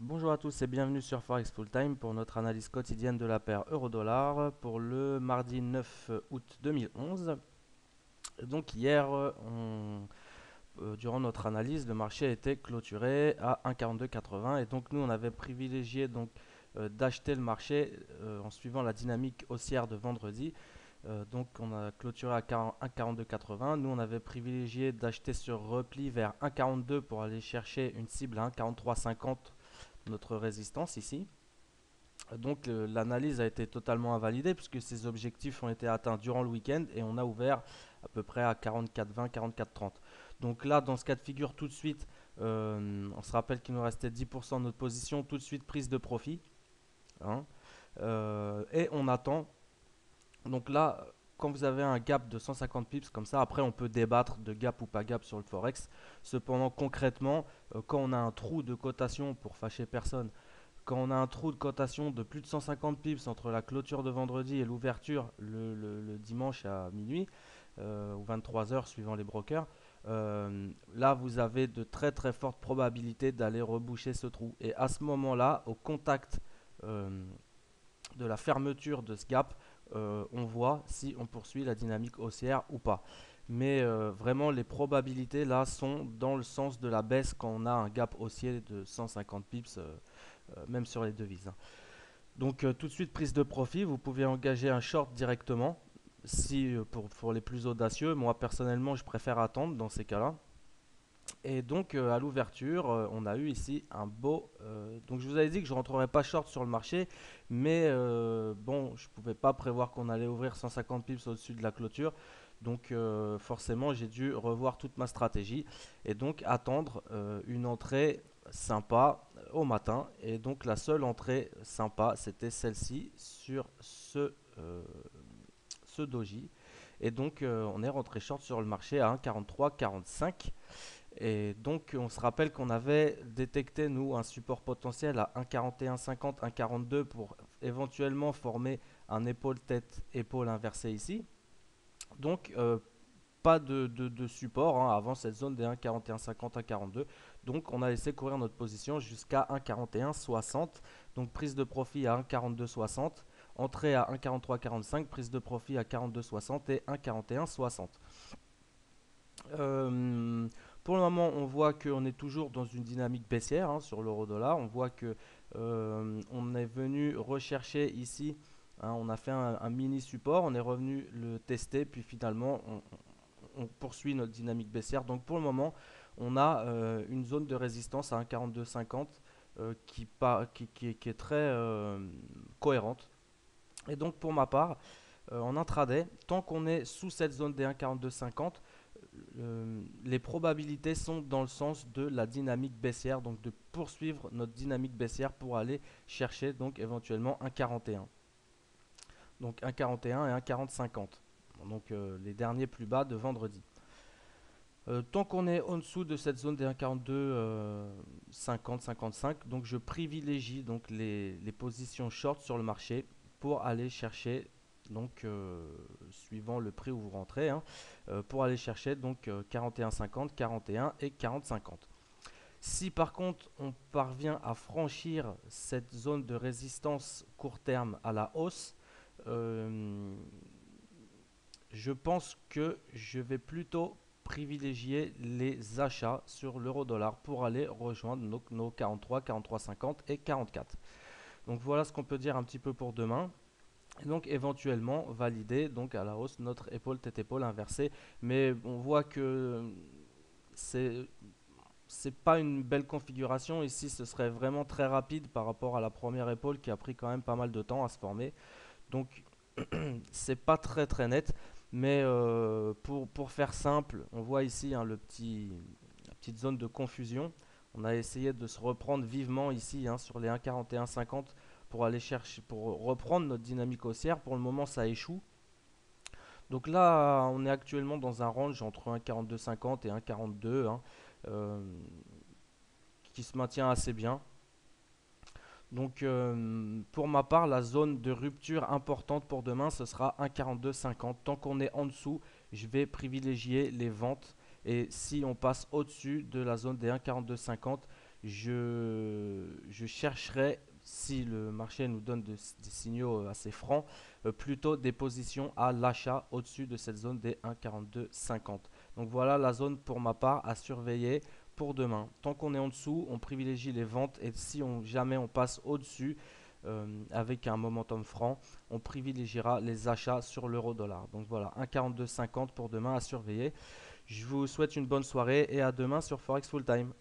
Bonjour à tous et bienvenue sur Forex Full Time pour notre analyse quotidienne de la paire euro-dollar pour le mardi 9 août 2011. Donc hier, durant notre analyse, le marché a été clôturé à 1,4280 et donc nous on avait privilégié d'acheter le marché en suivant la dynamique haussière de vendredi. Donc on a clôturé à 1,4280. Nous on avait privilégié d'acheter sur repli vers 1,42 pour aller chercher une cible à 1,4350, notre résistance ici. Donc l'analyse a été totalement invalidée puisque ces objectifs ont été atteints durant le week-end et on a ouvert à peu près à 44,20, 44,30. Donc là, dans ce cas de figure, tout de suite, on se rappelle qu'il nous restait 10% de notre position, tout de suite prise de profit, hein. Et on attend. Donc là, quand vous avez un gap de 150 pips comme ça, après on peut débattre de gap ou pas gap sur le forex. Cependant, concrètement, quand on a un trou de cotation, pour fâcher personne, quand on a un trou de cotation de plus de 150 pips entre la clôture de vendredi et l'ouverture le dimanche à minuit, ou 23 heures suivant les brokers, là vous avez de très très fortes probabilités d'aller reboucher ce trou. Et à ce moment-là, au contact euh, de la fermeture de ce gap, on voit si on poursuit la dynamique haussière ou pas. Mais vraiment, les probabilités là sont dans le sens de la baisse quand on a un gap haussier de 150 pips, même sur les devises, hein. Donc tout de suite prise de profit, vous pouvez engager un short directement si pour les plus audacieux. Moi personnellement, je préfère attendre dans ces cas-là. Et donc à l'ouverture, on a eu ici un beau. Donc je vous avais dit que je rentrerai pas short sur le marché, mais bon, je pouvais pas prévoir qu'on allait ouvrir 150 pips au-dessus de la clôture. Donc forcément, j'ai dû revoir toute ma stratégie et donc attendre une entrée sympa au matin. Et donc la seule entrée sympa, c'était celle-ci sur ce doji. Et donc on est rentré short sur le marché à 1,4345. Et donc, on se rappelle qu'on avait détecté, nous, un support potentiel à 1,4150, 1,42 pour éventuellement former un épaule-tête-épaule inversé ici. Donc, pas de support, hein, avant cette zone des 1,4150, 1,42. Donc, on a laissé courir notre position jusqu'à 1,4160. Donc, prise de profit à 1,4260. Entrée à 1,4345, prise de profit à 42,60 et 1,4160. Euh, pour le moment, on voit qu'on est toujours dans une dynamique baissière, hein, sur l'euro-dollar. On voit que on est venu rechercher ici, hein, on a fait un mini support, on est revenu le tester, puis finalement on poursuit notre dynamique baissière. Donc pour le moment, on a une zone de résistance à 1,4250 qui est très cohérente. Et donc pour ma part, en intraday, tant qu'on est sous cette zone des 1,4250, les probabilités sont dans le sens de la dynamique baissière, donc de poursuivre notre dynamique baissière pour aller chercher donc éventuellement un 41. Donc un 41 et un 40-50. Donc les derniers plus bas de vendredi. Tant qu'on est en dessous de cette zone des 1,42 50-55, donc je privilégie donc les positions short sur le marché pour aller chercher, donc suivant le prix où vous rentrez, hein, pour aller chercher donc 41,50, 41 et 40,50. Si par contre on parvient à franchir cette zone de résistance court terme à la hausse, euh, je pense que je vais plutôt privilégier les achats sur l'euro-dollar pour aller rejoindre nos 43, 43,50 et 44. Donc voilà ce qu'on peut dire un petit peu pour demain. Et donc éventuellement valider donc à la hausse notre épaule tête épaule inversée. Mais on voit que c'est c'est pas une belle configuration. Ici, ce serait vraiment très rapide par rapport à la première épaule qui a pris quand même pas mal de temps à se former. Donc c'est pas très très net, mais pour faire simple, on voit ici, hein, la petite zone de confusion. On a essayé de se reprendre vivement ici, hein, sur les 1,4150 pour aller chercher, pour reprendre notre dynamique haussière. Pour le moment, ça échoue. Donc là, on est actuellement dans un range entre 1,4250 et 1,42, hein, euh, qui se maintient assez bien. Donc pour ma part, la zone de rupture importante pour demain, ce sera 1,4250. Tant qu'on est en dessous, je vais privilégier les ventes. Et si on passe au-dessus de la zone des 1,4250, je chercherai, si le marché nous donne des signaux assez francs, plutôt des positions à l'achat au-dessus de cette zone des 1,4250. Donc voilà la zone pour ma part à surveiller pour demain. Tant qu'on est en dessous, on privilégie les ventes et si jamais on passe au-dessus avec un momentum franc, on privilégiera les achats sur l'euro-dollar. Donc voilà, 1,4250 pour demain à surveiller. Je vous souhaite une bonne soirée et à demain sur Forex Full Time.